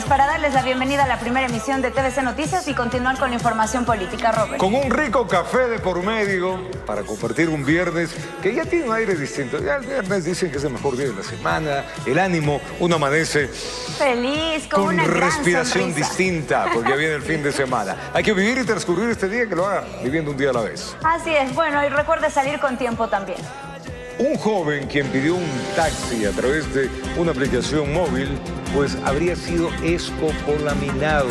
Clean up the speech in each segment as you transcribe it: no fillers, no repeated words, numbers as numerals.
para darles la bienvenida a la primera emisión de TVC Noticias y continuar con la información política, Robert. Con un rico café de por medio para compartir un viernes que ya tiene un aire distinto. Ya el viernes dicen que es el mejor día de la semana, el ánimo, uno amanece feliz, con una gran respiración sonrisa. Distinta, porque ya viene el fin de semana. Hay que vivir y transcurrir este día, que lo haga viviendo un día a la vez. Así es, bueno, y recuerde salir con tiempo también. Un joven quien pidió un taxi a través de una aplicación móvil, pues habría sido escopolaminado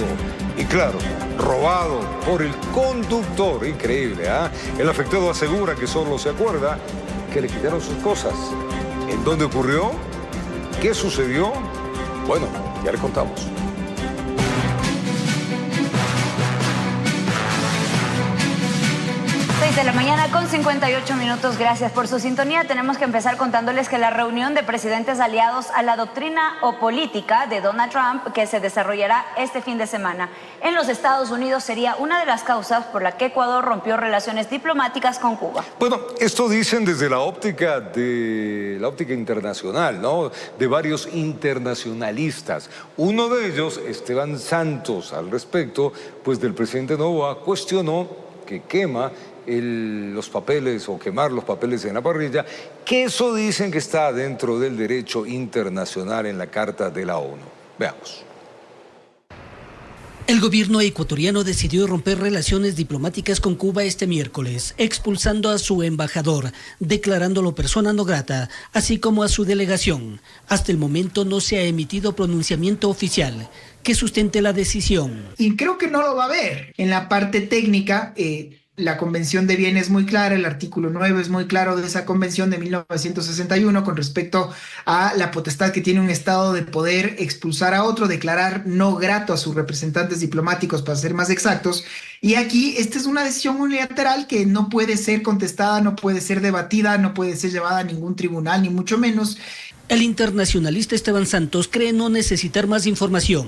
y claro, robado por el conductor. Increíble, ¿ah? El afectado asegura que solo se acuerda que le quitaron sus cosas. ¿En dónde ocurrió? ¿Qué sucedió? Bueno, ya le contamos. 6 de la mañana con 58 minutos. Gracias por su sintonía. Tenemos que empezar contándoles que la reunión de presidentes aliados a la doctrina o política de Donald Trump, que se desarrollará este fin de semana en los Estados Unidos, sería una de las causas por la que Ecuador rompió relaciones diplomáticas con Cuba. Bueno, esto dicen desde la óptica internacional, ¿no? De varios internacionalistas. Uno de ellos, Esteban Santos, al respecto, pues del presidente Noboa, cuestionó que quema los papeles o quemar los papeles en la parrilla, que eso dicen que está dentro del derecho internacional en la Carta de la ONU. Veamos. El gobierno ecuatoriano decidió romper relaciones diplomáticas con Cuba este miércoles, expulsando a su embajador, declarándolo persona no grata, así como a su delegación. Hasta el momento no se ha emitido pronunciamiento oficial que sustente la decisión. Y creo que no lo va a haber. En la parte técnica, la Convención de Viena es muy clara, el artículo 9 es muy claro de esa convención de 1961 con respecto a la potestad que tiene un Estado de poder expulsar a otro, declarar no grato a sus representantes diplomáticos, para ser más exactos. Y aquí esta es una decisión unilateral que no puede ser contestada, no puede ser debatida, no puede ser llevada a ningún tribunal, ni mucho menos. El internacionalista Esteban Santos cree no necesitar más información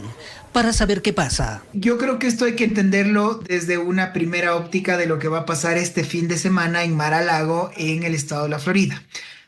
para saber qué pasa. Yo creo que esto hay que entenderlo desde una primera óptica de lo que va a pasar este fin de semana en Mar-a-Lago, en el estado de la Florida.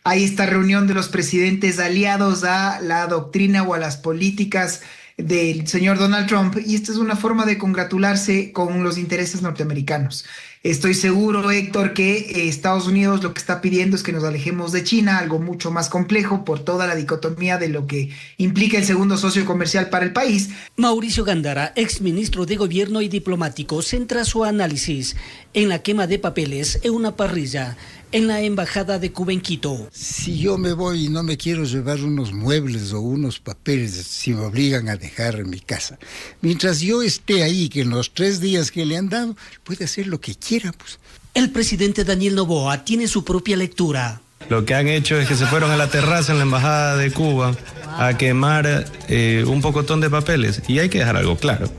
Hay esta reunión de los presidentes aliados a la doctrina o a las políticas del señor Donald Trump, y esta es una forma de congratularse con los intereses norteamericanos. Estoy seguro, Héctor, que Estados Unidos lo que está pidiendo es que nos alejemos de China, algo mucho más complejo por toda la dicotomía de lo que implica el segundo socio comercial para el país. Mauricio Gándara, exministro de Gobierno y diplomático, centra su análisis en la quema de papeles en una parrilla en la Embajada de Cuba en Quito. Si yo me voy y no me quiero llevar unos muebles o unos papeles, si me obligan a dejar en mi casa, mientras yo esté ahí, que en los 3 días que le han dado, puede hacer lo que quiera, pues. El presidente Daniel Noboa tiene su propia lectura. Lo que han hecho es que se fueron a la terraza en la Embajada de Cuba a quemar un pocotón de papeles. Y hay que dejar algo claro.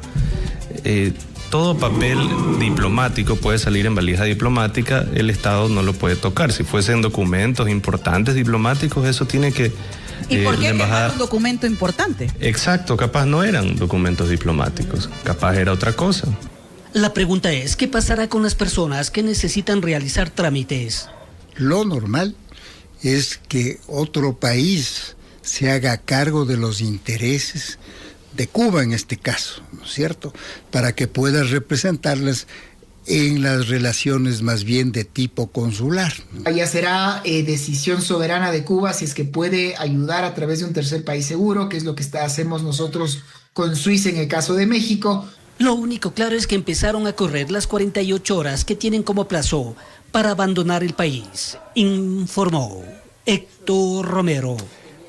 Todo papel diplomático puede salir en valija diplomática, el Estado no lo puede tocar. Si fuesen documentos importantes diplomáticos, eso tiene que... ¿Y por qué quemar un documento importante? Exacto, capaz no eran documentos diplomáticos, capaz era otra cosa. La pregunta es, ¿qué pasará con las personas que necesitan realizar trámites? Lo normal es que otro país se haga cargo de los intereses de Cuba en este caso, ¿no es cierto?, para que pueda representarlas en las relaciones más bien de tipo consular. Ya será decisión soberana de Cuba si es que puede ayudar a través de un tercer país seguro, que es lo que hacemos nosotros con Suiza en el caso de México. Lo único claro es que empezaron a correr las 48 horas que tienen como plazo para abandonar el país, informó Héctor Romero.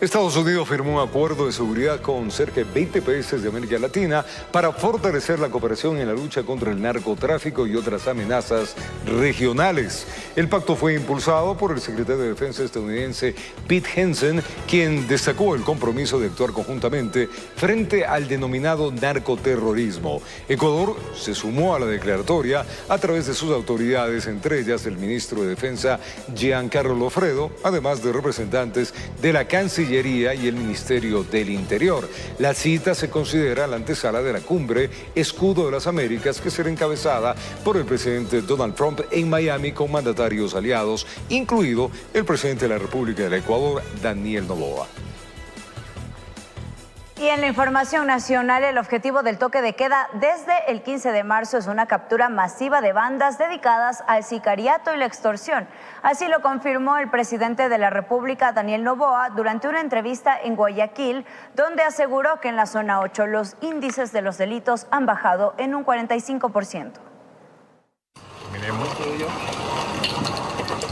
Estados Unidos firmó un acuerdo de seguridad con cerca de 20 países de América Latina para fortalecer la cooperación en la lucha contra el narcotráfico y otras amenazas regionales. El pacto fue impulsado por el secretario de Defensa estadounidense Pete Hegseth, quien destacó el compromiso de actuar conjuntamente frente al denominado narcoterrorismo. Ecuador se sumó a la declaratoria a través de sus autoridades, entre ellas el ministro de Defensa Giancarlo Lofredo, además de representantes de la Cancillería y el Ministerio del Interior. La cita se considera la antesala de la cumbre Escudo de las Américas, que será encabezada por el presidente Donald Trump en Miami con mandatarios aliados, incluido el presidente de la República del Ecuador, Daniel Noboa. Y en la información nacional, el objetivo del toque de queda desde el 15 de marzo es una captura masiva de bandas dedicadas al sicariato y la extorsión. Así lo confirmó el presidente de la República, Daniel Noboa, durante una entrevista en Guayaquil, donde aseguró que en la zona 8 los índices de los delitos han bajado en un 45%.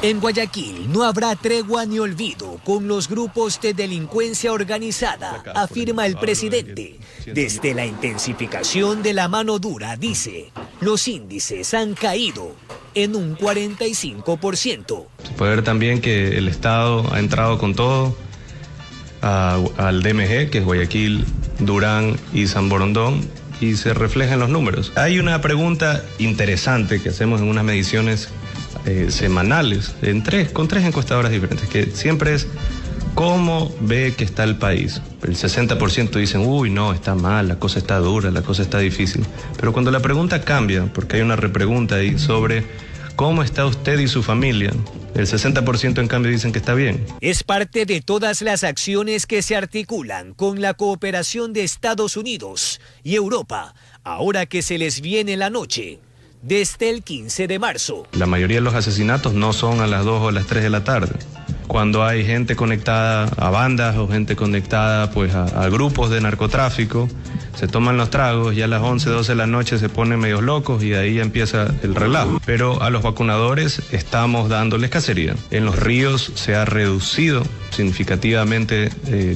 En Guayaquil no habrá tregua ni olvido con los grupos de delincuencia organizada, afirma el presidente. Desde la intensificación de la mano dura, dice, los índices han caído en un 45%. Se puede ver también que el Estado ha entrado con todo al DMG, que es Guayaquil, Durán y San Borondón, y se refleja en los números. Hay una pregunta interesante que hacemos en unas mediciones semanales, con tres encuestadoras diferentes, que siempre es ¿cómo ve que está el país? El 60% dicen, uy, no, está mal, la cosa está dura, la cosa está difícil. Pero cuando la pregunta cambia, porque hay una repregunta ahí sobre ¿cómo está usted y su familia? El 60% en cambio dicen que está bien. Es parte de todas las acciones que se articulan con la cooperación de Estados Unidos y Europa, ahora que se les viene la noche. Desde el 15 de marzo. La mayoría de los asesinatos no son a las 2 o a las 3 de la tarde. Cuando hay gente conectada a bandas o gente conectada pues a grupos de narcotráfico, se toman los tragos y a las 11, 12 de la noche se ponen medios locos y ahí empieza el relajo. Pero a los vacunadores estamos dándoles cacería. En los ríos se ha reducido significativamente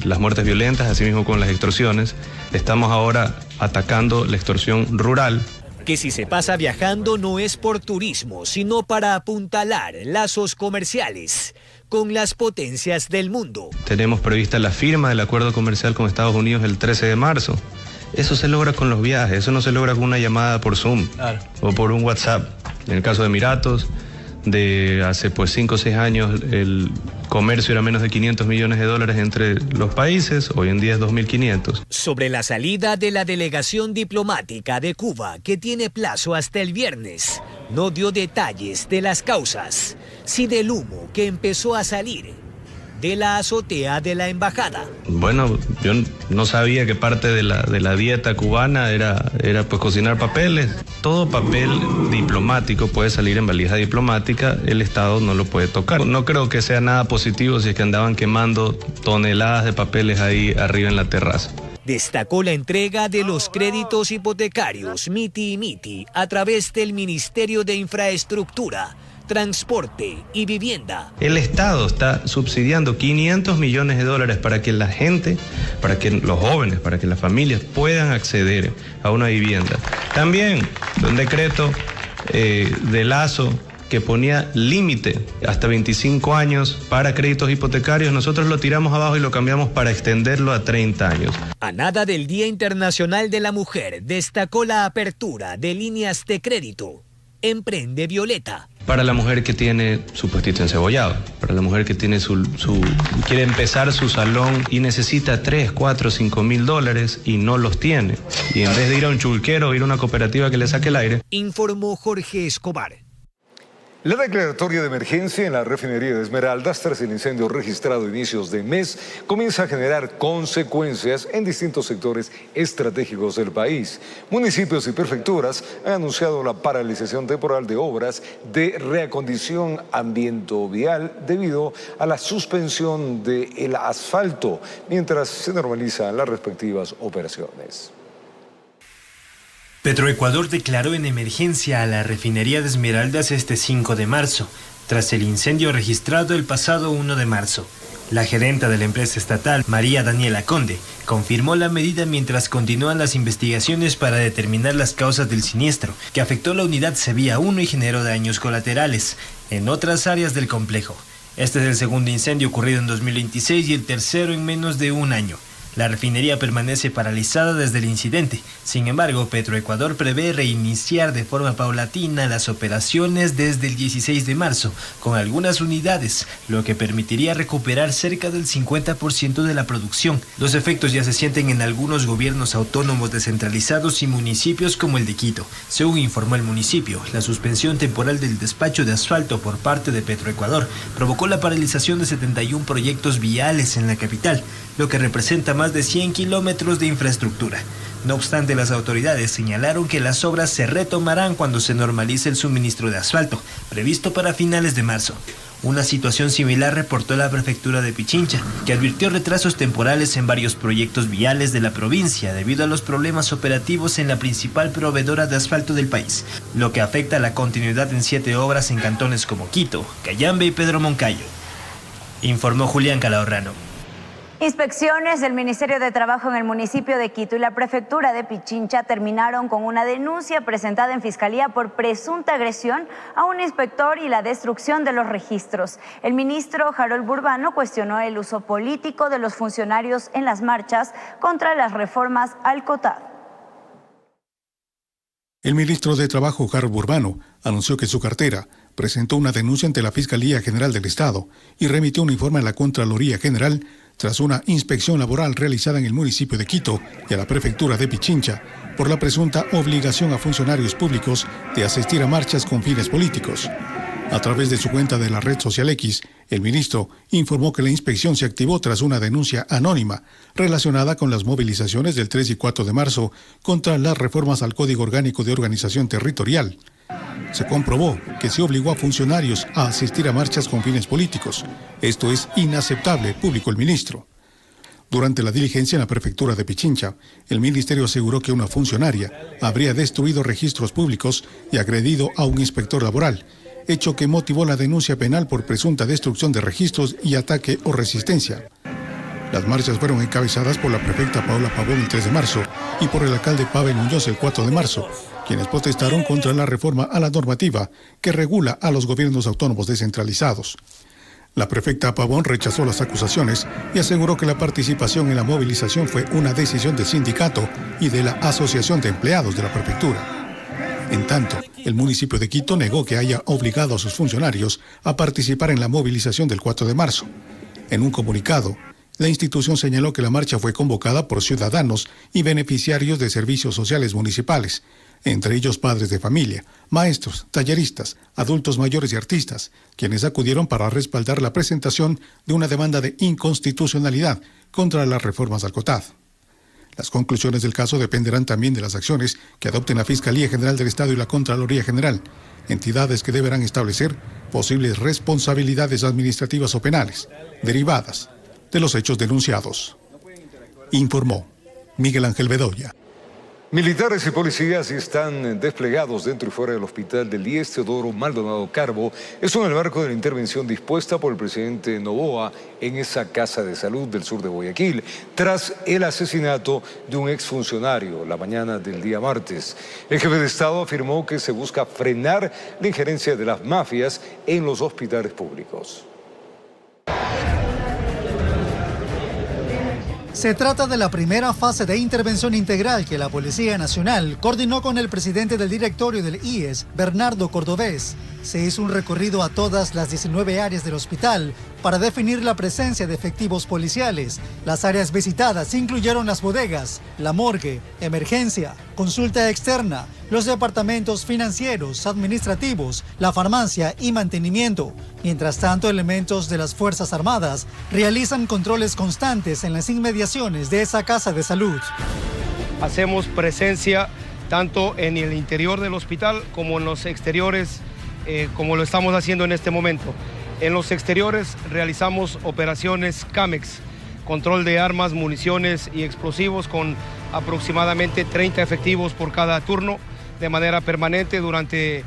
las muertes violentas, así mismo con las extorsiones. Estamos ahora atacando la extorsión rural. Que si se pasa viajando no es por turismo, sino para apuntalar lazos comerciales con las potencias del mundo. Tenemos prevista la firma del acuerdo comercial con Estados Unidos el 13 de marzo. Eso se logra con los viajes, eso no se logra con una llamada por Zoom o por un WhatsApp. En el caso de Emiratos, de hace 5 o 6 años el comercio era menos de $500 millones entre los países, hoy en día es 2.500. Sobre la salida de la delegación diplomática de Cuba, que tiene plazo hasta el viernes, no dio detalles de las causas, sí del humo que empezó a salir de la azotea de la embajada. Bueno, yo no sabía que parte de la dieta cubana era pues cocinar papeles. Todo papel diplomático puede salir en valija diplomática, el Estado no lo puede tocar. No creo que sea nada positivo si es que andaban quemando toneladas de papeles ahí arriba en la terraza. Destacó la entrega de los créditos hipotecarios Miti y Miti a través del Ministerio de Infraestructura, Transporte y Vivienda. El Estado está subsidiando $500 millones para que la gente, para que los jóvenes, para que las familias puedan acceder a una vivienda. También un decreto de Lazo que ponía límite hasta 25 años para créditos hipotecarios, nosotros lo tiramos abajo y lo cambiamos para extenderlo a 30 años. A nada del Día Internacional de la Mujer, destacó la apertura de líneas de crédito. Emprende Violeta. Para la mujer que tiene su puestito encebollado, para la mujer que tiene quiere empezar su salón y necesita 3, 4, 5 mil dólares y no los tiene. Y en vez de ir a un chulquero o ir a una cooperativa que le saque el aire. Informó Jorge Escobar. La declaratoria de emergencia en la refinería de Esmeraldas tras el incendio registrado a inicios de mes comienza a generar consecuencias en distintos sectores estratégicos del país. Municipios y prefecturas han anunciado la paralización temporal de obras de reacondición ambientovial debido a la suspensión del asfalto mientras se normalizan las respectivas operaciones. Petroecuador declaró en emergencia a la refinería de Esmeraldas este 5 de marzo, tras el incendio registrado el pasado 1 de marzo. La gerenta de la empresa estatal, María Daniela Conde, confirmó la medida mientras continúan las investigaciones para determinar las causas del siniestro, que afectó la unidad Sevilla 1 y generó daños colaterales en otras áreas del complejo. Este es el segundo incendio ocurrido en 2026 y el tercero en menos de un año. La refinería permanece paralizada desde el incidente. Sin embargo, Petroecuador prevé reiniciar de forma paulatina las operaciones desde el 16 de marzo, con algunas unidades, lo que permitiría recuperar cerca del 50% de la producción. Los efectos ya se sienten en algunos gobiernos autónomos descentralizados y municipios como el de Quito. Según informó el municipio, la suspensión temporal del despacho de asfalto por parte de Petroecuador provocó la paralización de 71 proyectos viales en la capital, lo que representa más más de 100 kilómetros de infraestructura. No obstante, las autoridades señalaron que las obras se retomarán cuando se normalice el suministro de asfalto, previsto para finales de marzo. Una situación similar reportó la prefectura de Pichincha, que advirtió retrasos temporales en varios proyectos viales de la provincia debido a los problemas operativos en la principal proveedora de asfalto del país, lo que afecta a la continuidad en 7 obras en cantones como Quito, Cayambe y Pedro Moncayo. Informó Julián Calahorrano. Inspecciones del Ministerio de Trabajo en el municipio de Quito y la prefectura de Pichincha terminaron con una denuncia presentada en Fiscalía por presunta agresión a un inspector y la destrucción de los registros. El ministro Harold Burbano cuestionó el uso político de los funcionarios en las marchas contra las reformas al COTAD. El ministro de Trabajo, Harold Burbano, anunció que su cartera presentó una denuncia ante la Fiscalía General del Estado y remitió un informe a la Contraloría General tras una inspección laboral realizada en el municipio de Quito y a la prefectura de Pichincha por la presunta obligación a funcionarios públicos de asistir a marchas con fines políticos. A través de su cuenta de la red social X, el ministro informó que la inspección se activó tras una denuncia anónima relacionada con las movilizaciones del 3 y 4 de marzo contra las reformas al Código Orgánico de Organización Territorial. Se comprobó que se obligó a funcionarios a asistir a marchas con fines políticos. Esto es inaceptable, publicó el ministro. Durante la diligencia en la prefectura de Pichincha, el ministerio aseguró que una funcionaria habría destruido registros públicos y agredido a un inspector laboral, hecho que motivó la denuncia penal por presunta destrucción de registros y ataque o resistencia. Las marchas fueron encabezadas por la prefecta Paola Pavón el 3 de marzo y por el alcalde Pavel Muñoz el 4 de marzo, quienes protestaron contra la reforma a la normativa que regula a los gobiernos autónomos descentralizados. La prefecta Pavón rechazó las acusaciones y aseguró que la participación en la movilización fue una decisión del sindicato y de la Asociación de Empleados de la prefectura. En tanto, el municipio de Quito negó que haya obligado a sus funcionarios a participar en la movilización del 4 de marzo. En un comunicado, la institución señaló que la marcha fue convocada por ciudadanos y beneficiarios de servicios sociales municipales, entre ellos padres de familia, maestros, talleristas, adultos mayores y artistas, quienes acudieron para respaldar la presentación de una demanda de inconstitucionalidad contra las reformas al COTAD. Las conclusiones del caso dependerán también de las acciones que adopten la Fiscalía General del Estado y la Contraloría General, entidades que deberán establecer posibles responsabilidades administrativas o penales derivadas de los hechos denunciados. Informó Miguel Ángel Bedoya. Militares y policías están desplegados dentro y fuera del hospital del IES Teodoro Maldonado Carbo. Esto en el marco de la intervención dispuesta por el presidente Noboa en esa casa de salud del sur de Guayaquil, tras el asesinato de un exfuncionario la mañana del día martes. El jefe de Estado afirmó que se busca frenar la injerencia de las mafias en los hospitales públicos. Se trata de la primera fase de intervención integral que la Policía Nacional coordinó con el presidente del directorio del IES, Bernardo Cordobés. Se hizo un recorrido a todas las 19 áreas del hospital para definir la presencia de efectivos policiales. Las áreas visitadas incluyeron las bodegas, la morgue, emergencia, consulta externa, los departamentos financieros, administrativos, la farmacia y mantenimiento. Mientras tanto, elementos de las Fuerzas Armadas realizan controles constantes en las inmediaciones de esa casa de salud. Hacemos presencia tanto en el interior del hospital como en los exteriores, como lo estamos haciendo en este momento. En los exteriores realizamos operaciones CAMEX, control de armas, municiones y explosivos con aproximadamente 30 efectivos por cada turno de manera permanente durante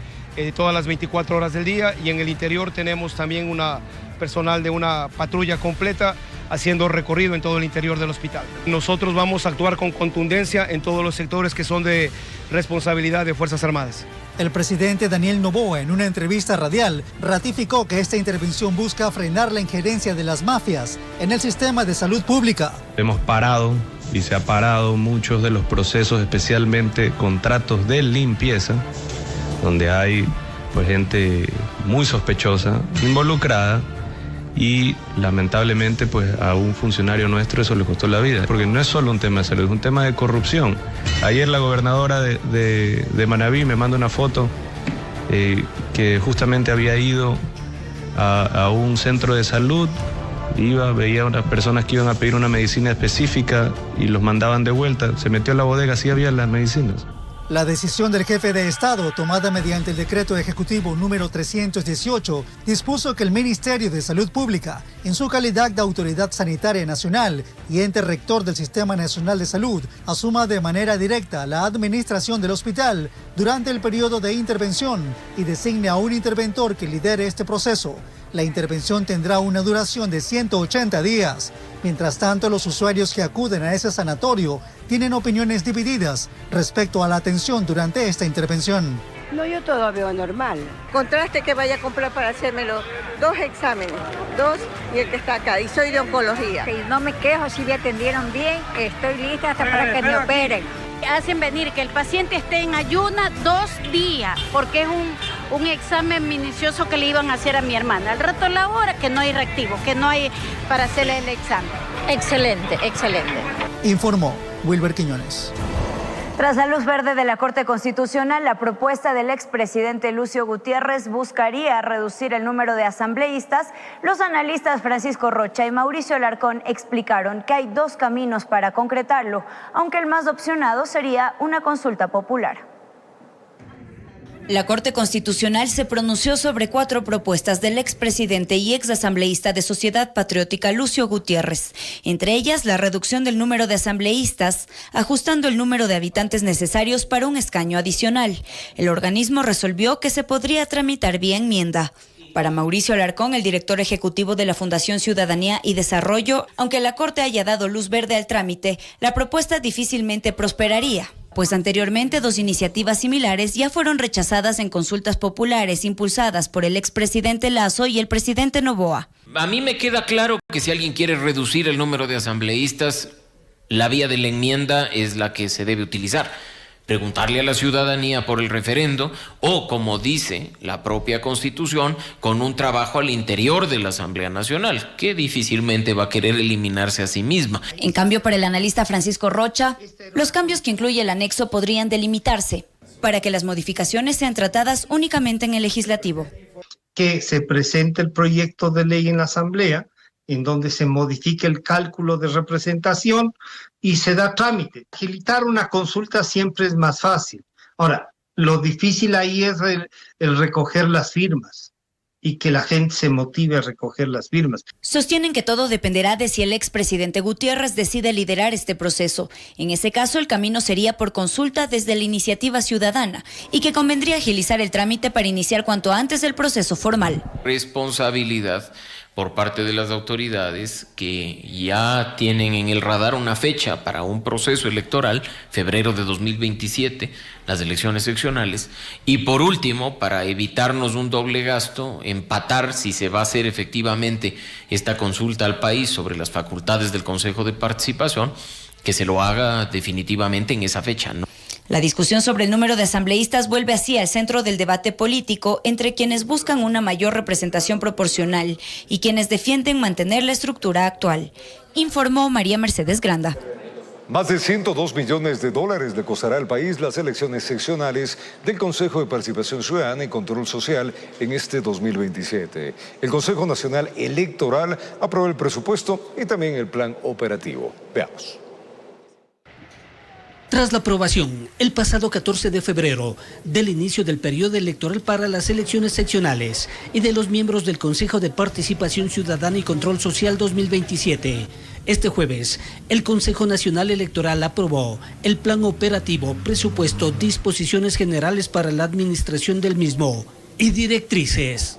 todas las 24 horas del día, y en el interior tenemos también una personal de una patrulla completa haciendo recorrido en todo el interior del hospital. Nosotros vamos a actuar con contundencia en todos los sectores que son de responsabilidad de Fuerzas Armadas. El presidente Daniel Noboa, en una entrevista radial, ratificó que esta intervención busca frenar la injerencia de las mafias en el sistema de salud pública. Hemos parado y se ha parado muchos de los procesos, especialmente contratos de limpieza, donde hay gente muy sospechosa involucrada, y lamentablemente a un funcionario nuestro eso le costó la vida, porque no es solo un tema de salud, es un tema de corrupción. Ayer la gobernadora de Manabí me manda una foto que justamente había ido a un centro de salud Iba, veía a unas personas que iban a pedir una medicina específica y los mandaban de vuelta. Se metió a la bodega, sí había las medicinas. La decisión del jefe de Estado, tomada mediante el decreto ejecutivo número 318, dispuso que el Ministerio de Salud Pública, en su calidad de Autoridad Sanitaria Nacional y ente rector del Sistema Nacional de Salud, asuma de manera directa la administración del hospital durante el periodo de intervención y designe a un interventor que lidere este proceso. La intervención tendrá una duración de 180 días. Mientras tanto, los usuarios que acuden a ese sanatorio tienen opiniones divididas respecto a la atención durante esta intervención. No, yo todo veo normal. Contraste que vaya a comprar para hacérmelo 2 exámenes, 2 y el que está acá, y soy de oncología. Sí, no me quejo, si me atendieron bien, estoy lista hasta para que me operen. Hacen venir que el paciente esté en ayuna 2 días, porque es un examen minucioso que le iban a hacer a mi hermana. Al rato la hora que no hay reactivo, que no hay para hacerle el examen. Excelente, excelente. Informó Wilber Quiñones. Tras la luz verde de la Corte Constitucional, la propuesta del expresidente Lucio Gutiérrez buscaría reducir el número de asambleístas. Los analistas Francisco Rocha y Mauricio Alarcón explicaron que hay 2 caminos para concretarlo, aunque el más opcionado sería una consulta popular. La Corte Constitucional se pronunció sobre 4 propuestas del expresidente y exasambleísta de Sociedad Patriótica Lucio Gutiérrez, entre ellas la reducción del número de asambleístas, ajustando el número de habitantes necesarios para un escaño adicional. El organismo resolvió que se podría tramitar vía enmienda. Para Mauricio Alarcón, el director ejecutivo de la Fundación Ciudadanía y Desarrollo, aunque la Corte haya dado luz verde al trámite, la propuesta difícilmente prosperaría, pues anteriormente 2 iniciativas similares ya fueron rechazadas en consultas populares impulsadas por el expresidente Lasso y el presidente Noboa. A mí me queda claro que si alguien quiere reducir el número de asambleístas, la vía de la enmienda es la que se debe utilizar. Preguntarle a la ciudadanía por el referendo o, como dice la propia Constitución, con un trabajo al interior de la Asamblea Nacional, que difícilmente va a querer eliminarse a sí misma. En cambio, para el analista Francisco Rocha, los cambios que incluye el anexo podrían delimitarse para que las modificaciones sean tratadas únicamente en el legislativo. Que se presente el proyecto de ley en la Asamblea, en donde se modifique el cálculo de representación y se da trámite. Agilitar una consulta siempre es más fácil. Ahora, lo difícil ahí es el recoger las firmas y que la gente se motive a recoger las firmas. Sostienen que todo dependerá de si el expresidente Gutiérrez decide liderar este proceso. En ese caso, el camino sería por consulta desde la iniciativa ciudadana y que convendría agilizar el trámite para iniciar cuanto antes el proceso formal. Responsabilidad por parte de las autoridades que ya tienen en el radar una fecha para un proceso electoral, febrero de 2027, las elecciones seccionales, y por último, para evitarnos un doble gasto, empatar si se va a hacer efectivamente esta consulta al país sobre las facultades del Consejo de Participación, que se lo haga definitivamente en esa fecha, ¿no? La discusión sobre el número de asambleístas vuelve así al centro del debate político entre quienes buscan una mayor representación proporcional y quienes defienden mantener la estructura actual, informó María Mercedes Granda. Más de 102 millones de dólares le costará al país las elecciones seccionales del Consejo de Participación Ciudadana y Control Social en este 2027. El Consejo Nacional Electoral aprobó el presupuesto y también el plan operativo. Veamos. Tras la aprobación, el pasado 14 de febrero, del inicio del periodo electoral para las elecciones seccionales y de los miembros del Consejo de Participación Ciudadana y Control Social 2027, este jueves, el Consejo Nacional Electoral aprobó el plan operativo, presupuesto, disposiciones generales para la administración del mismo y directrices.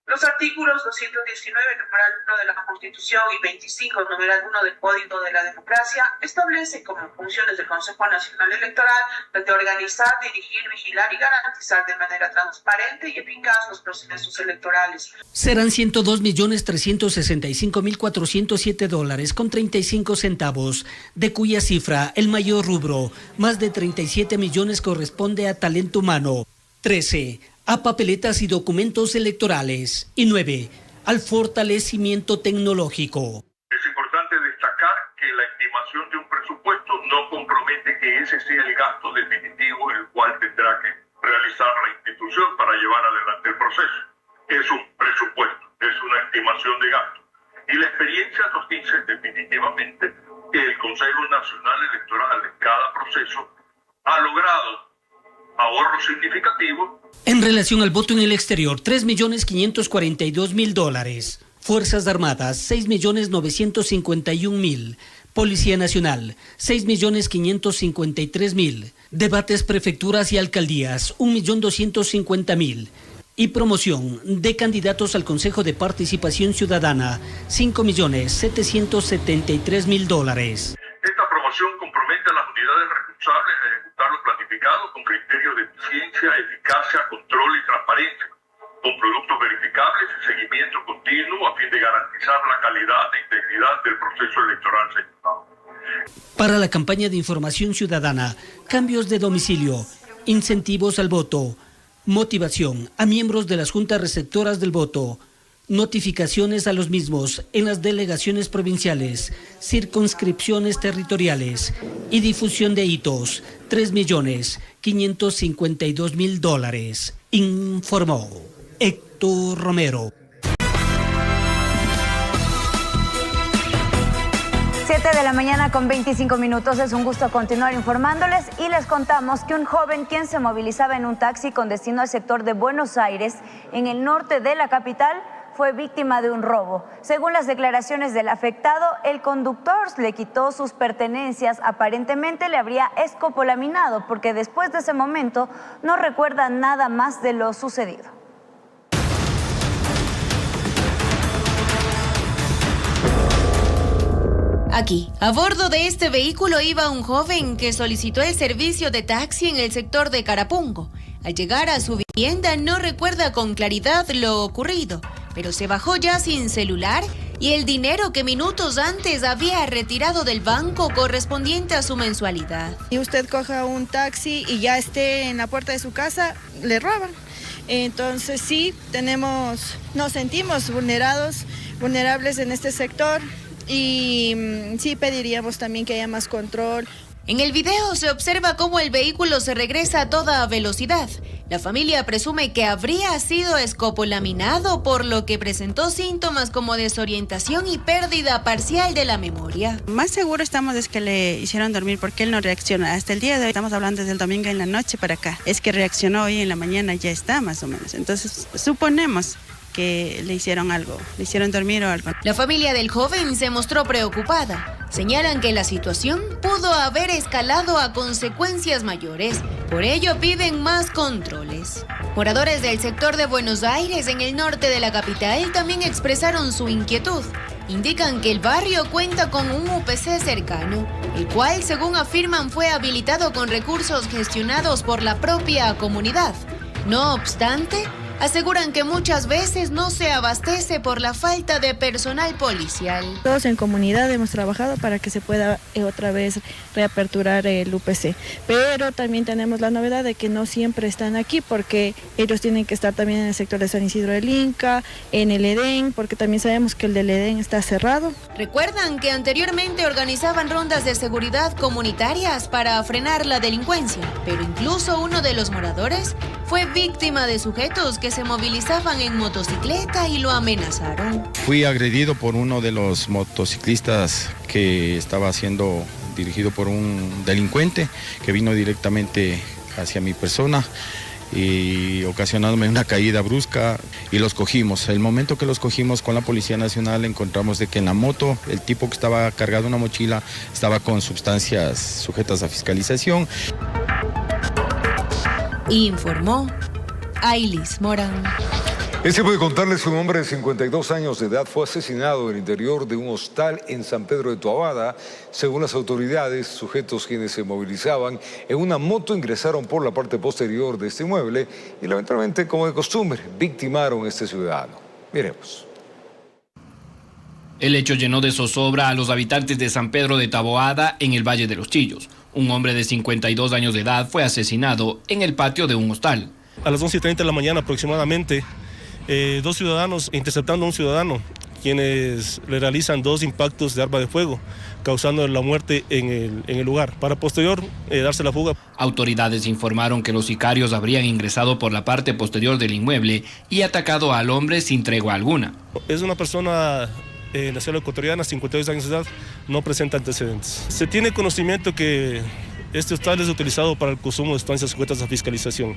Los artículos 219, numeral 1 de la Constitución y 25, numeral 1 del Código de la Democracia establecen como funciones del Consejo Nacional Electoral de organizar, dirigir, vigilar y garantizar de manera transparente y eficaz los procesos electorales. Serán $102.365.407.35, de cuya cifra el mayor rubro, más de 37 millones, corresponde a talento humano, 13 a papeletas y documentos electorales y 9 al fortalecimiento tecnológico. Es importante destacar que la estimación de un presupuesto no compromete que ese sea el gasto definitivo el cual tendrá que realizar la institución para llevar adelante el proceso. Es un presupuesto, es una estimación de gasto. Y la ha logrado ahorros significativos. En relación al voto en el exterior, $3.542.000. Fuerzas Armadas, 6.951.000. Policía Nacional, 6.553.000. Debates, prefecturas y alcaldías, 1.250.000. Y promoción de candidatos al Consejo de Participación Ciudadana, $5.773.000. Esta promoción compromete a las unidades responsables de ejecutar lo planificado con criterios de eficiencia, eficacia, control y transparencia, con productos verificables y seguimiento continuo a fin de garantizar la calidad e integridad del proceso electoral señalado. Para la campaña de información ciudadana, cambios de domicilio, incentivos al voto, motivación a miembros de las juntas receptoras del voto, notificaciones a los mismos en las delegaciones provinciales, circunscripciones territoriales y difusión de hitos, $3.552.000, informó Héctor Romero. 7 de la mañana con 25 minutos. Es un gusto continuar informándoles y les contamos que un joven quien se movilizaba en un taxi con destino al sector de Buenos Aires, en el norte de la capital, fue víctima de un robo. Según las declaraciones del afectado, el conductor le quitó sus pertenencias, aparentemente le habría escopolaminado, porque después de ese momento no recuerda nada más de lo sucedido. Aquí, a bordo de este vehículo iba un joven que solicitó el servicio de taxi en el sector de Carapungo. Al llegar a su vivienda no recuerda con claridad lo ocurrido, pero se bajó ya sin celular y el dinero que minutos antes había retirado del banco correspondiente a su mensualidad. Y usted coja un taxi y ya esté en la puerta de su casa, le roban. Entonces sí, nos sentimos vulnerables en este sector. Y sí pediríamos también que haya más control. En el video se observa cómo el vehículo se regresa a toda velocidad. La familia presume que habría sido escopolaminado, por lo que presentó síntomas como desorientación y pérdida parcial de la memoria. Más seguro estamos es que le hicieron dormir porque él no reacciona. Hasta el día de hoy, estamos hablando desde el domingo en la noche para acá. Es que reaccionó hoy en la mañana, ya está más o menos. Entonces suponemos que le hicieron algo, le hicieron dormir o algo. La familia del joven se mostró preocupada. Señalan que la situación pudo haber escalado a consecuencias mayores. Por ello piden más controles. Moradores del sector de Buenos Aires, en el norte de la capital, también expresaron su inquietud. Indican que el barrio cuenta con un UPC cercano, el cual, según afirman, fue habilitado con recursos gestionados por la propia comunidad. No obstante, aseguran que muchas veces no se abastece por la falta de personal policial. Todos en comunidad hemos trabajado para que se pueda otra vez reaperturar el UPC, pero también tenemos la novedad de que no siempre están aquí, porque ellos tienen que estar también en el sector de San Isidro del Inca, en el Edén, porque también sabemos que el del Edén está cerrado. Recuerdan que anteriormente organizaban rondas de seguridad comunitarias para frenar la delincuencia, pero incluso uno de los moradores fue víctima de sujetos que se movilizaban en motocicleta y lo amenazaron. Fui agredido por uno de los motociclistas que estaba siendo dirigido por un delincuente que vino directamente hacia mi persona y ocasionándome una caída brusca, y los cogimos. El momento que los cogimos con la Policía Nacional, encontramos de que en la moto el tipo que estaba cargado una mochila estaba con sustancias sujetas a fiscalización. Informó Ailis Morán. Este puede contarles que un hombre de 52 años de edad fue asesinado en el interior de un hostal en San Pedro de Toabada. Según las autoridades, sujetos quienes se movilizaban en una moto ingresaron por la parte posterior de este inmueble y lamentablemente, como de costumbre, victimaron a este ciudadano. Miremos. El hecho llenó de zozobra a los habitantes de San Pedro de Taboada, en el Valle de los Chillos. Un hombre de 52 años de edad fue asesinado en el patio de un hostal. A las 11:30 de la mañana aproximadamente, dos ciudadanos interceptando a un ciudadano, quienes le realizan 2 impactos de arma de fuego, causando la muerte en el lugar, para posterior darse la fuga. Autoridades informaron que los sicarios habrían ingresado por la parte posterior del inmueble y atacado al hombre sin tregua alguna. Es una persona nacional ecuatoriana, 52 años de edad, no presenta antecedentes. Se tiene conocimiento que Este hostal es utilizado para el consumo de sustancias sujetas a fiscalización.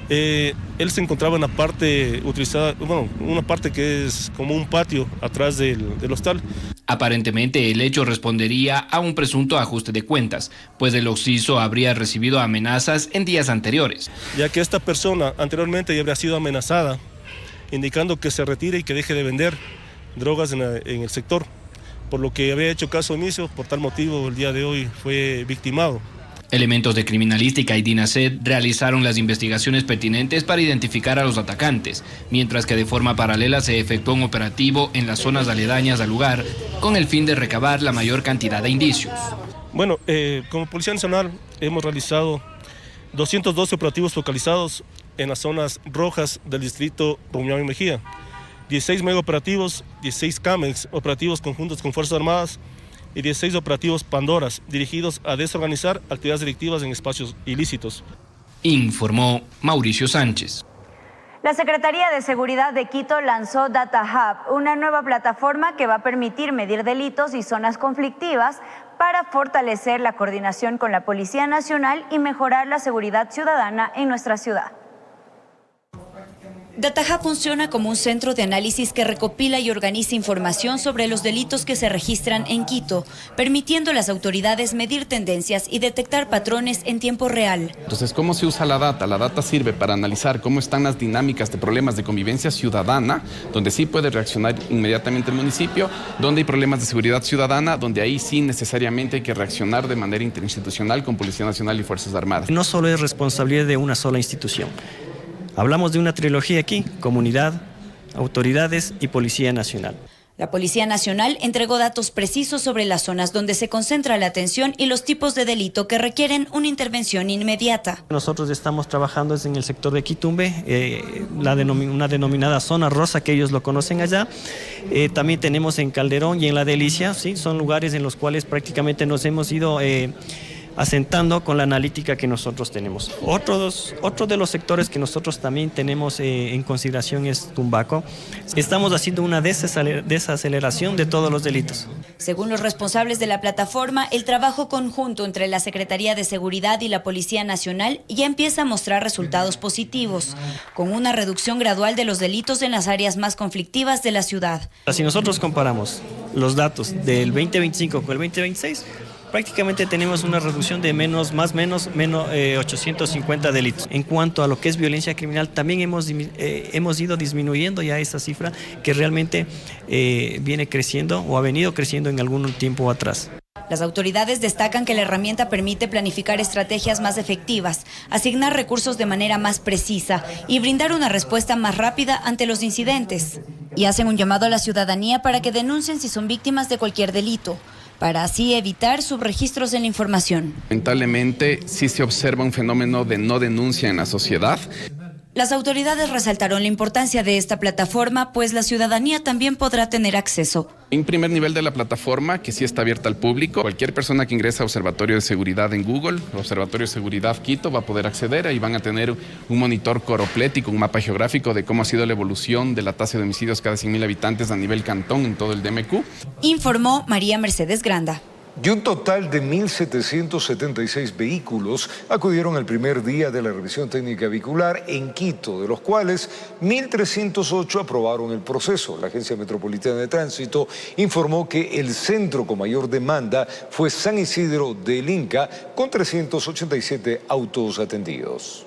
Él se encontraba en la parte utilizada, una parte que es como un patio atrás del hostal. Aparentemente el hecho respondería a un presunto ajuste de cuentas, pues el occiso habría recibido amenazas en días anteriores. Ya que esta persona anteriormente ya habría sido amenazada, indicando que se retire y que deje de vender drogas en el sector, por lo que había hecho caso omiso. Por tal motivo el día de hoy fue victimado. Elementos de criminalística y DINASED realizaron las investigaciones pertinentes para identificar a los atacantes, mientras que de forma paralela se efectuó un operativo en las zonas aledañas al lugar con el fin de recabar la mayor cantidad de indicios. Bueno, como Policía Nacional hemos realizado 212 operativos focalizados en las zonas rojas del distrito Rumiñahui y Mejía, 16 mega operativos, 16 CAMEX, operativos conjuntos con Fuerzas Armadas, y 16 operativos Pandoras, dirigidos a desorganizar actividades delictivas en espacios ilícitos. Informó Mauricio Sánchez. La Secretaría de Seguridad de Quito lanzó Data Hub, una nueva plataforma que va a permitir medir delitos y zonas conflictivas para fortalecer la coordinación con la Policía Nacional y mejorar la seguridad ciudadana en nuestra ciudad. DataHub funciona como un centro de análisis que recopila y organiza información sobre los delitos que se registran en Quito, permitiendo a las autoridades medir tendencias y detectar patrones en tiempo real. Entonces, ¿cómo se usa la data? La data sirve para analizar cómo están las dinámicas de problemas de convivencia ciudadana, donde sí puede reaccionar inmediatamente el municipio, donde hay problemas de seguridad ciudadana, donde ahí sí necesariamente hay que reaccionar de manera interinstitucional con Policía Nacional y Fuerzas Armadas. No solo es responsabilidad de una sola institución. Hablamos de una trilogía aquí: comunidad, autoridades y Policía Nacional. La Policía Nacional entregó datos precisos sobre las zonas donde se concentra la atención y los tipos de delito que requieren una intervención inmediata. Nosotros estamos trabajando en el sector de Quitumbe, una denominada zona rosa, que ellos lo conocen allá. También tenemos en Calderón y en La Delicia, ¿sí? Son lugares en los cuales prácticamente nos hemos ido asentando con la analítica que nosotros tenemos. Otro de los sectores que nosotros también tenemos en consideración es Tumbaco. Estamos haciendo una desaceleración de todos los delitos. Según los responsables de la plataforma, el trabajo conjunto entre la Secretaría de Seguridad y la Policía Nacional ya empieza a mostrar resultados positivos, con una reducción gradual de los delitos en las áreas más conflictivas de la ciudad. Si nosotros comparamos los datos del 2025 con el 2026, prácticamente tenemos una reducción de menos 850 delitos. En cuanto a lo que es violencia criminal, también hemos ido disminuyendo ya esa cifra que realmente viene creciendo o ha venido creciendo en algún tiempo atrás. Las autoridades destacan que la herramienta permite planificar estrategias más efectivas, asignar recursos de manera más precisa y brindar una respuesta más rápida ante los incidentes. Y hacen un llamado a la ciudadanía para que denuncien si son víctimas de cualquier delito, para así evitar subregistros en la información. Lamentablemente, sí se observa un fenómeno de no denuncia en la sociedad. Las autoridades resaltaron la importancia de esta plataforma, pues la ciudadanía también podrá tener acceso. En primer nivel de la plataforma, que sí está abierta al público, cualquier persona que ingresa a Observatorio de Seguridad en Google, Observatorio de Seguridad Quito, va a poder acceder y van a tener un monitor coroplético, un mapa geográfico de cómo ha sido la evolución de la tasa de homicidios cada 100.000 habitantes a nivel cantón en todo el DMQ. Informó María Mercedes Granda. Y un total de 1.776 vehículos acudieron al primer día de la revisión técnica vehicular en Quito, de los cuales 1.308 aprobaron el proceso. La Agencia Metropolitana de Tránsito informó que el centro con mayor demanda fue San Isidro del Inca, con 387 autos atendidos.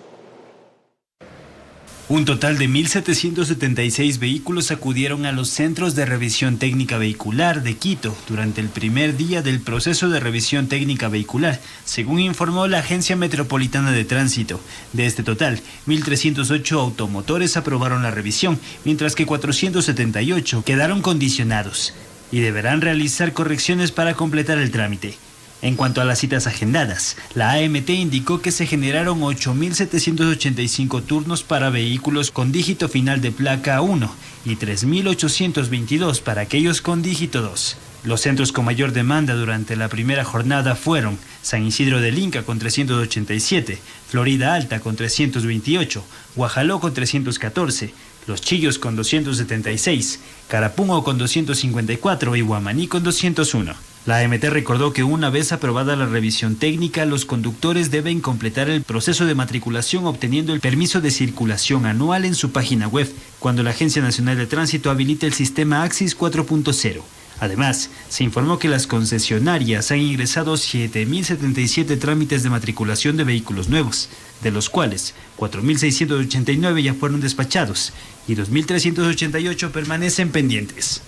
Un total de 1.776 vehículos acudieron a los centros de revisión técnica vehicular de Quito durante el primer día del proceso de revisión técnica vehicular, según informó la Agencia Metropolitana de Tránsito. De este total, 1.308 automotores aprobaron la revisión, mientras que 478 quedaron condicionados y deberán realizar correcciones para completar el trámite. En cuanto a las citas agendadas, la AMT indicó que se generaron 8.785 turnos para vehículos con dígito final de placa 1 y 3.822 para aquellos con dígito 2. Los centros con mayor demanda durante la primera jornada fueron San Isidro del Inca con 387, Florida Alta con 328, Guajaló con 314, Los Chillos con 276, Carapungo con 254 y Huamaní con 201. La AMT recordó que una vez aprobada la revisión técnica, los conductores deben completar el proceso de matriculación obteniendo el permiso de circulación anual en su página web, cuando la Agencia Nacional de Tránsito habilite el sistema AXIS 4.0. Además, se informó que las concesionarias han ingresado 7.077 trámites de matriculación de vehículos nuevos, de los cuales 4.689 ya fueron despachados y 2.388 permanecen pendientes.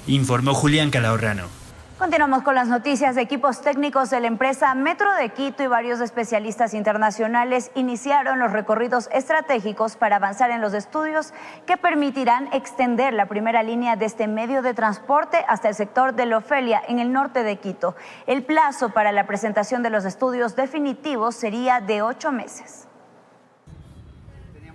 Informó Julián Calahorrano. Continuamos con las noticias. Equipos técnicos de la empresa Metro de Quito y varios especialistas internacionales iniciaron los recorridos estratégicos para avanzar en los estudios que permitirán extender la primera línea de este medio de transporte hasta el sector de La Ofelia, en el norte de Quito. El plazo para la presentación de los estudios definitivos sería de 8 meses.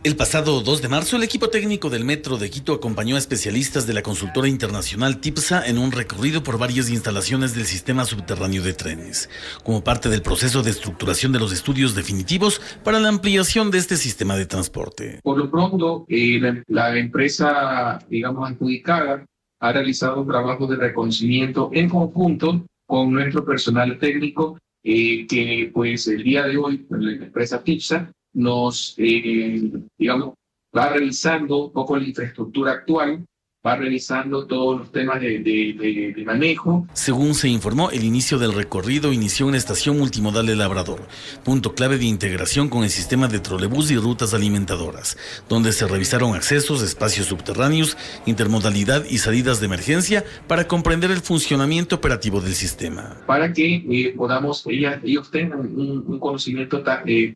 El pasado 2 de marzo, el equipo técnico del Metro de Quito acompañó a especialistas de la consultora internacional TIPSA en un recorrido por varias instalaciones del sistema subterráneo de trenes, como parte del proceso de estructuración de los estudios definitivos para la ampliación de este sistema de transporte. Por lo pronto, la empresa, digamos, adjudicada ha realizado un trabajo de reconocimiento en conjunto con nuestro personal técnico, que pues el día de hoy, la empresa TIPSA, nos, digamos, va revisando un poco la infraestructura actual, va revisando todos los temas de manejo. Según se informó, el inicio del recorrido inició en la estación multimodal El Labrador, punto clave de integración con el sistema de trolebús y rutas alimentadoras, donde se revisaron accesos, espacios subterráneos, intermodalidad y salidas de emergencia para comprender el funcionamiento operativo del sistema. Para que podamos, ellos tengan un conocimiento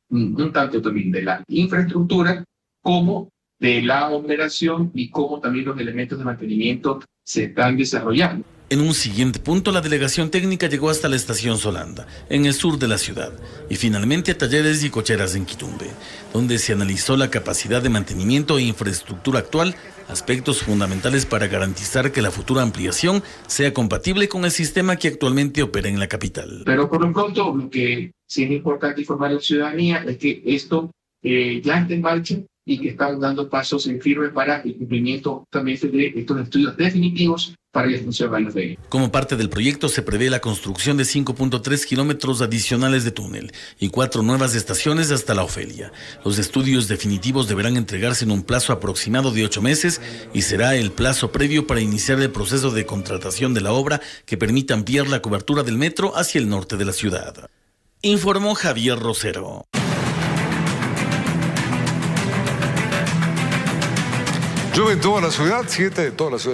un tanto también de la infraestructura como de la operación y cómo también los elementos de mantenimiento se están desarrollando. En un siguiente punto, la delegación técnica llegó hasta la estación Solanda, en el sur de la ciudad, y finalmente a Talleres y Cocheras en Quitumbe, donde se analizó la capacidad de mantenimiento e infraestructura actual, aspectos fundamentales para garantizar que la futura ampliación sea compatible con el sistema que actualmente opera en la capital. Pero por lo pronto, lo que sí es importante informar a la ciudadanía es que esto ya está en marcha y que están dando pasos en firme para el cumplimiento también de estos estudios definitivos para la función de los vehículos. Como parte del proyecto se prevé la construcción de 5.3 kilómetros adicionales de túnel y 4 nuevas estaciones hasta La Ofelia. Los estudios definitivos deberán entregarse en un plazo aproximado de 8 meses y será el plazo previo para iniciar el proceso de contratación de la obra que permita ampliar la cobertura del metro hacia el norte de la ciudad. Informó Javier Rosero. Llueve en toda la ciudad,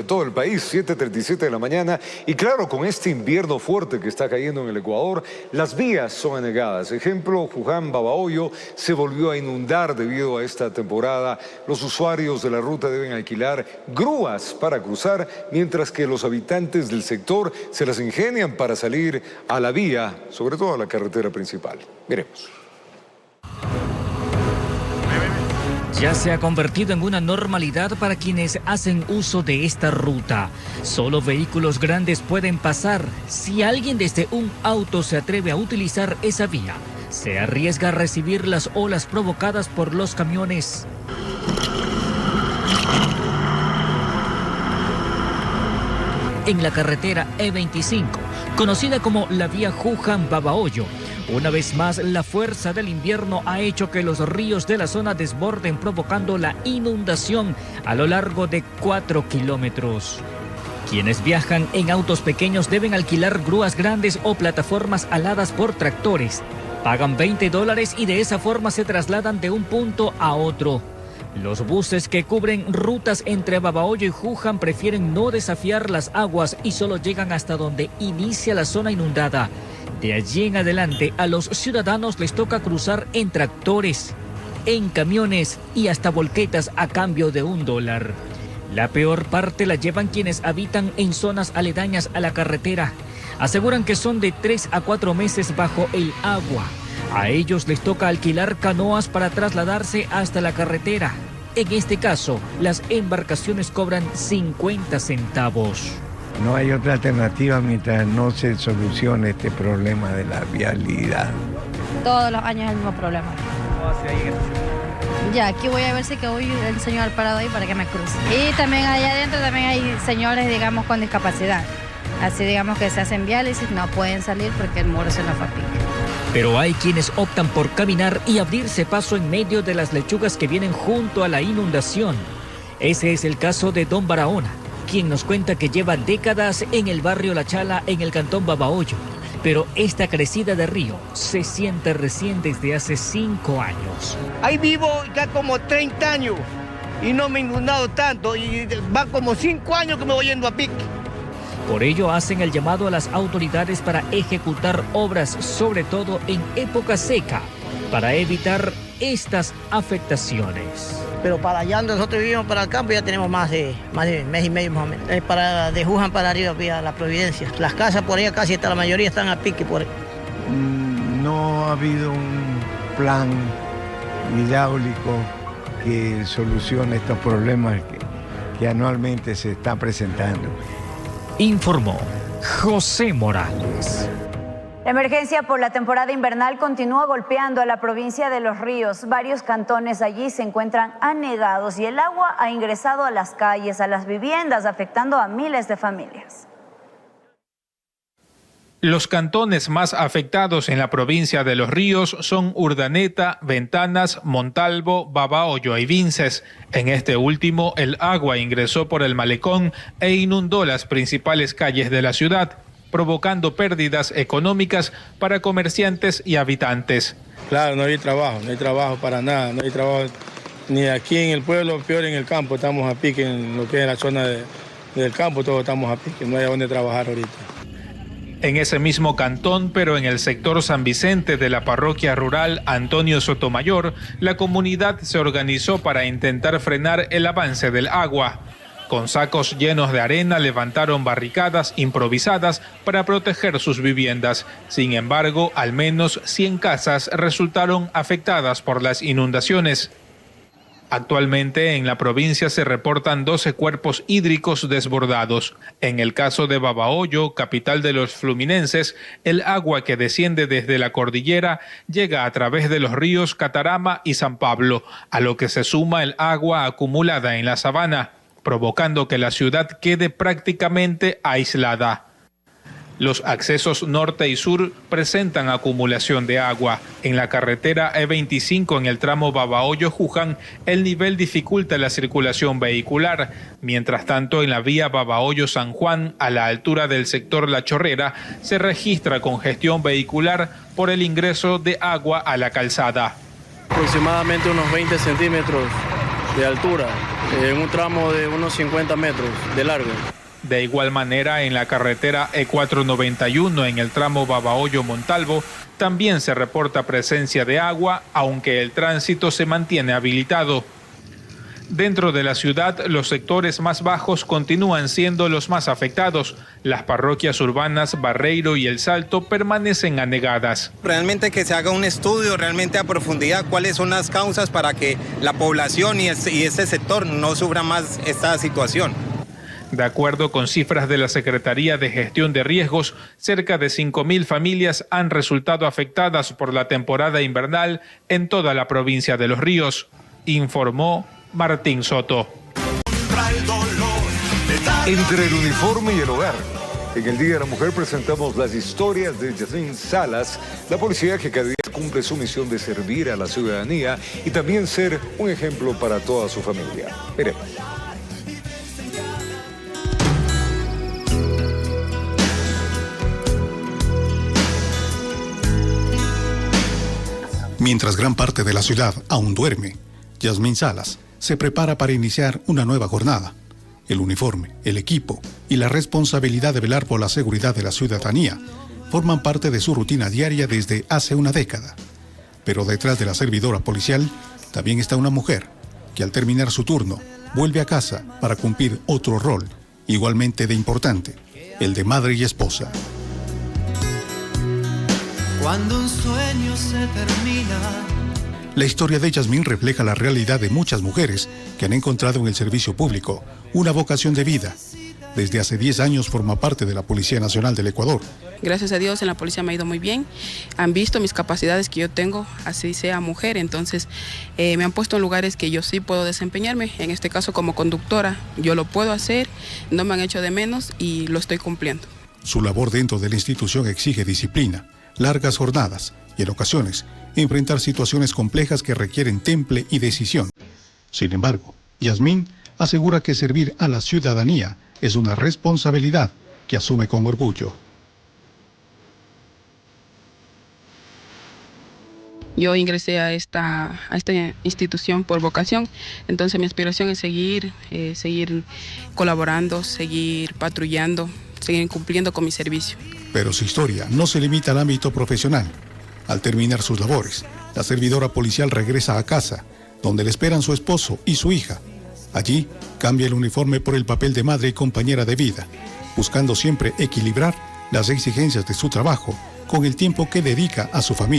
todo el país, 7:37 de la mañana. Y claro, con este invierno fuerte que está cayendo en el Ecuador, las vías son anegadas. Ejemplo, Juján-Babahoyo se volvió a inundar debido a esta temporada. Los usuarios de la ruta deben alquilar grúas para cruzar, mientras que los habitantes del sector se las ingenian para salir a la vía, sobre todo a la carretera principal. Miremos. Ya se ha convertido en una normalidad para quienes hacen uso de esta ruta. Solo vehículos grandes pueden pasar. Si alguien desde un auto se atreve a utilizar esa vía, se arriesga a recibir las olas provocadas por los camiones. En la carretera E25, conocida como la vía Juján-Babahoyo, una vez más, la fuerza del invierno ha hecho que los ríos de la zona desborden, provocando la inundación a lo largo de 4 kilómetros. Quienes viajan en autos pequeños deben alquilar grúas grandes o plataformas aladas por tractores. Pagan $20 y de esa forma se trasladan de un punto a otro. Los buses que cubren rutas entre Babahoyo y Juján prefieren no desafiar las aguas y solo llegan hasta donde inicia la zona inundada. De allí en adelante, a los ciudadanos les toca cruzar en tractores, en camiones y hasta volquetas a cambio de $1. La peor parte la llevan quienes habitan en zonas aledañas a la carretera. Aseguran que son de 3 a 4 meses bajo el agua. A ellos les toca alquilar canoas para trasladarse hasta la carretera. En este caso, las embarcaciones cobran 50 centavos. No hay otra alternativa mientras no se solucione este problema de la vialidad. Todos los años es el mismo problema. ¿Cómo hace ahí? Ya, aquí voy a ver si que hoy el señor parado ahí para que me cruce. Y también allá adentro también hay señores, digamos, con discapacidad. Así digamos que se hacen diálisis, no pueden salir porque el muro se nos va a pique. Pero hay quienes optan por caminar y abrirse paso en medio de las lechugas que vienen junto a la inundación. Ese es el caso de Don Barahona, quien nos cuenta que lleva décadas en el barrio La Chala, en el cantón Babahoyo. Pero esta crecida de río se siente recién desde hace 5 años. Ahí vivo ya como 30 años y no me he inundado tanto y va como 5 años que me voy yendo a pique. Por ello hacen el llamado a las autoridades para ejecutar obras, sobre todo en época seca, para evitar estas afectaciones. Pero para allá donde nosotros vivimos, para el campo, ya tenemos más de mes y medio más o menos. De Juján para arriba, vía La Providencia. Las casas por allá casi la mayoría están a pique por ahí. No ha habido un plan hidráulico que solucione estos problemas que anualmente se están presentando. Informó José Morales. La emergencia por la temporada invernal continúa golpeando a la provincia de Los Ríos. Varios cantones allí se encuentran anegados y el agua ha ingresado a las calles, a las viviendas, afectando a miles de familias. Los cantones más afectados en la provincia de Los Ríos son Urdaneta, Ventanas, Montalvo, Babahoyo y Vinces. En este último, el agua ingresó por el malecón e inundó las principales calles de la ciudad, provocando pérdidas económicas para comerciantes y habitantes. Claro, no hay trabajo para nada, no hay trabajo ni aquí en el pueblo, peor en el campo, estamos a pique en lo que es la zona del campo, todos estamos a pique, no hay a dónde trabajar ahorita. En ese mismo cantón, pero en el sector San Vicente de la parroquia rural Antonio Sotomayor, la comunidad se organizó para intentar frenar el avance del agua. Con sacos llenos de arena levantaron barricadas improvisadas para proteger sus viviendas. Sin embargo, al menos 100 casas resultaron afectadas por las inundaciones. Actualmente en la provincia se reportan 12 cuerpos hídricos desbordados. En el caso de Babahoyo, capital de los fluminenses, el agua que desciende desde la cordillera llega a través de los ríos Catarama y San Pablo, a lo que se suma el agua acumulada en la sabana, provocando que la ciudad quede prácticamente aislada. Los accesos norte y sur presentan acumulación de agua. En la carretera E25 en el tramo Babahoyo-Juján, el nivel dificulta la circulación vehicular. Mientras tanto, en la vía Babahoyo-San Juan, a la altura del sector La Chorrera, se registra congestión vehicular por el ingreso de agua a la calzada. Aproximadamente unos 20 centímetros de altura, en un tramo de unos 50 metros de largo. De igual manera, en la carretera E491 en el tramo Babahoyo-Montalvo también se reporta presencia de agua, aunque el tránsito se mantiene habilitado. Dentro de la ciudad, los sectores más bajos continúan siendo los más afectados. Las parroquias urbanas Barreiro y El Salto permanecen anegadas. Realmente que se haga un estudio realmente a profundidad cuáles son las causas para que la población y ese sector no sufra más esta situación. De acuerdo con cifras de la Secretaría de Gestión de Riesgos, cerca de 5.000 familias han resultado afectadas por la temporada invernal en toda la provincia de Los Ríos, informó Martín Soto. Entre el uniforme y el hogar. En el Día de la Mujer presentamos las historias de Yasmín Salas, la policía que cada día cumple su misión de servir a la ciudadanía y también ser un ejemplo para toda su familia. Veremos. Mientras gran parte de la ciudad aún duerme, Yasmín Salas se prepara para iniciar una nueva jornada. El uniforme, el equipo y la responsabilidad de velar por la seguridad de la ciudadanía forman parte de su rutina diaria desde hace una década. Pero detrás de la servidora policial también está una mujer que al terminar su turno vuelve a casa para cumplir otro rol igualmente de importante, el de madre y esposa. Cuando un sueño se termina. La historia de Yasmín refleja la realidad de muchas mujeres que han encontrado en el servicio público una vocación de vida. Desde hace 10 años forma parte de la Policía Nacional del Ecuador. Gracias a Dios en la policía me ha ido muy bien. Han visto mis capacidades que yo tengo, así sea mujer, entonces me han puesto en lugares que yo sí puedo desempeñarme. En este caso como conductora, yo lo puedo hacer, no me han hecho de menos y lo estoy cumpliendo. Su labor dentro de la institución exige disciplina, largas jornadas y en ocasiones enfrentar situaciones complejas que requieren temple y decisión. Sin embargo, Yasmín asegura que servir a la ciudadanía es una responsabilidad que asume con orgullo. Yo ingresé a esta institución por vocación, entonces mi aspiración es seguir colaborando, seguir patrullando, seguir cumpliendo con mi servicio. Pero su historia no se limita al ámbito profesional. Al terminar sus labores, la servidora policial regresa a casa, donde le esperan su esposo y su hija. Allí, cambia el uniforme por el papel de madre y compañera de vida, buscando siempre equilibrar las exigencias de su trabajo con el tiempo que dedica a su familia.